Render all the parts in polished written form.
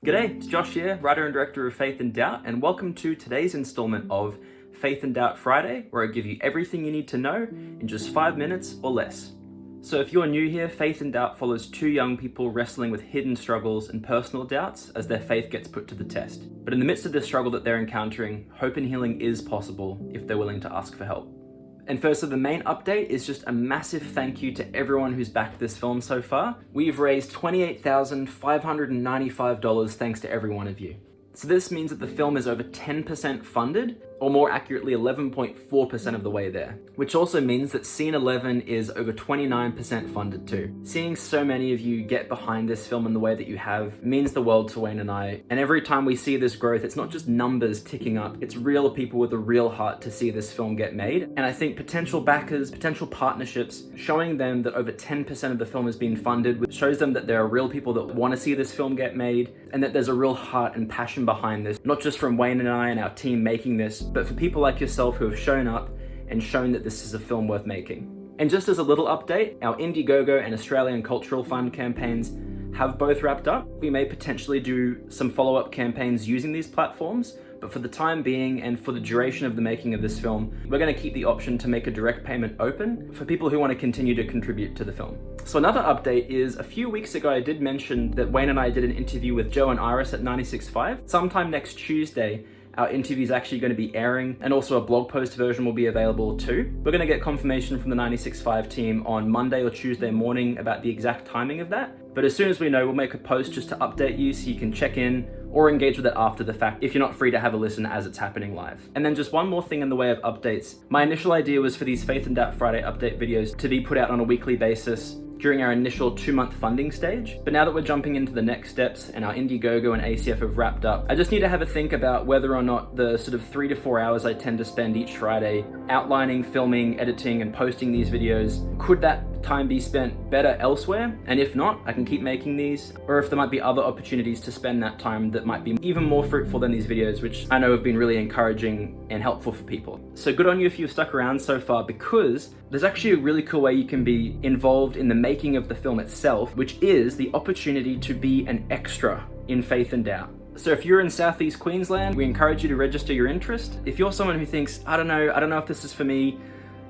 G'day, it's Josh here, writer and director of Faith and Doubt, and welcome to today's installment of Faith and Doubt Friday, where I give you everything you need to know in just 5 minutes or less. So if you're new here, Faith and Doubt follows two young people wrestling with hidden struggles and personal doubts as their faith gets put to the test. But in the midst of this struggle that they're encountering, hope and healing is possible if they're willing to ask for help. And firstly, the main update is just a massive thank you to everyone who's backed this film so far. We've raised $28,595 thanks to every one of you. So this means that the film is over 10% funded, or more accurately 11.4% of the way there, which also means that Scene 11 is over 29% funded too. Seeing so many of you get behind this film in the way that you have means the world to Wayne and I, and every time we see this growth, it's not just numbers ticking up, it's real people with a real heart to see this film get made. And I think potential backers, potential partnerships, showing them that over 10% of the film has been funded, which shows them that there are real people that want to see this film get made, and that there's a real heart and passion behind this, not just from Wayne and I and our team making this, but for people like yourself who have shown up and shown that this is a film worth making. And just as a little update, our Indiegogo and Australian Cultural Fund campaigns have both wrapped up. We may potentially do some follow-up campaigns using these platforms, but for the time being and for the duration of the making of this film, we're going to keep the option to make a direct payment open for people who want to continue to contribute to the film. So another update is, a few weeks ago I did mention that Wayne and I did an interview with Joe and Iris at 96.5. Sometime next Tuesday, our interview is actually going to be airing, and also a blog post version will be available too. We're going to get confirmation from the 96.5 team on Monday or Tuesday morning about the exact timing of that. But as soon as we know, we'll make a post just to update you so you can check in or engage with it after the fact if you're not free to have a listen as it's happening live. And then just one more thing in the way of updates. My initial idea was for these Faith and Doubt Friday update videos to be put out on a weekly basis during our initial 2-month funding stage. But now that we're jumping into the next steps and our Indiegogo and ACF have wrapped up, I just need to have a think about whether or not the sort of 3 to 4 hours I tend to spend each Friday outlining, filming, editing, and posting these videos, could that time be spent better elsewhere? And if not, I can keep making these, or if there might be other opportunities to spend that time that might be even more fruitful than these videos, which I know have been really encouraging and helpful for people. So good on you if you've stuck around so far, because there's actually a really cool way you can be involved in the making of the film itself, which is the opportunity to be an extra in Faith and Doubt. So if you're in Southeast Queensland, we encourage you to register your interest. If you're someone who thinks, I don't know if this is for me,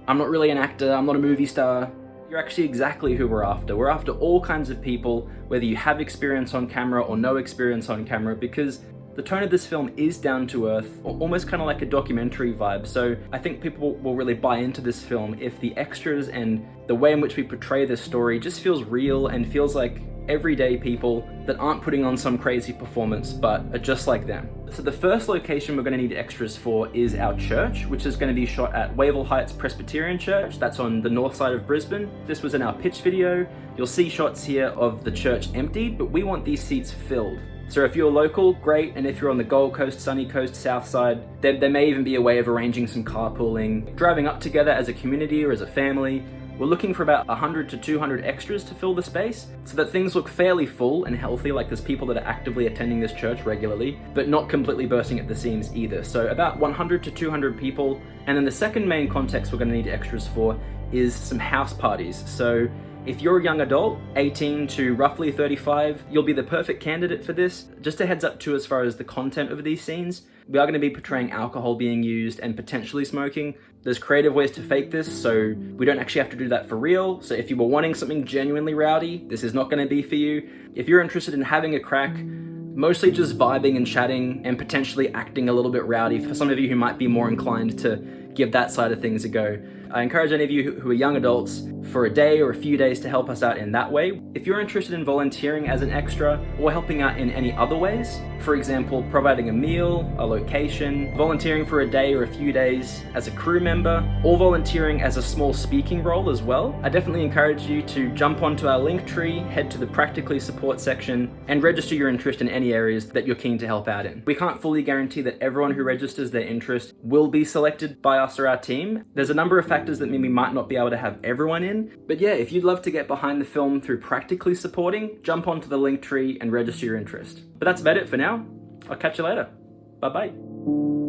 I'm not really an actor, I'm not a movie star, you're actually exactly who we're after. We're after all kinds of people, whether you have experience on camera or no experience on camera, because the tone of this film is down to earth, or almost kind of like a documentary vibe. So I think people will really buy into this film if the extras and the way in which we portray this story just feels real and feels like everyday people that aren't putting on some crazy performance but are just like them. So the first location we're going to need extras for is our church, which is going to be shot at Wavell Heights Presbyterian Church. That's on the north side of Brisbane. This was in our pitch video. You'll see shots here of the church emptied, but we want these seats filled. So if you're local, great, and if you're on the Gold Coast, Sunny Coast, South Side, there may even be a way of arranging some carpooling, driving up together as a community or as a family. We're looking for about 100 to 200 extras to fill the space so that things look fairly full and healthy, like there's people that are actively attending this church regularly, but not completely bursting at the seams either. So about 100 to 200 people. And then the second main context we're going to need extras for is some house parties. So if you're a young adult, 18 to roughly 35, you'll be the perfect candidate for this. Just a heads up too, as far as the content of these scenes, we are going to be portraying alcohol being used and potentially smoking. There's creative ways to fake this, so we don't actually have to do that for real. So if you were wanting something genuinely rowdy, this is not going to be for you. If you're interested in having a crack, mostly just vibing and chatting and potentially acting a little bit rowdy, for some of you who might be more inclined to give that side of things a go, I encourage any of you who are young adults for a day or a few days to help us out in that way. If you're interested in volunteering as an extra or helping out in any other ways, for example, providing a meal, a location, volunteering for a day or a few days as a crew member, or volunteering as a small speaking role as well, I definitely encourage you to jump onto our Linktree, head to the Practically Support section, and register your interest in any areas that you're keen to help out in. We can't fully guarantee that everyone who registers their interest will be selected by us or our team. There's a number of factors that mean we might not be able to have everyone in. But yeah, if you'd love to get behind the film through practically supporting, jump onto the Linktree and register your interest. But that's about it for now. I'll catch you later. Bye-bye.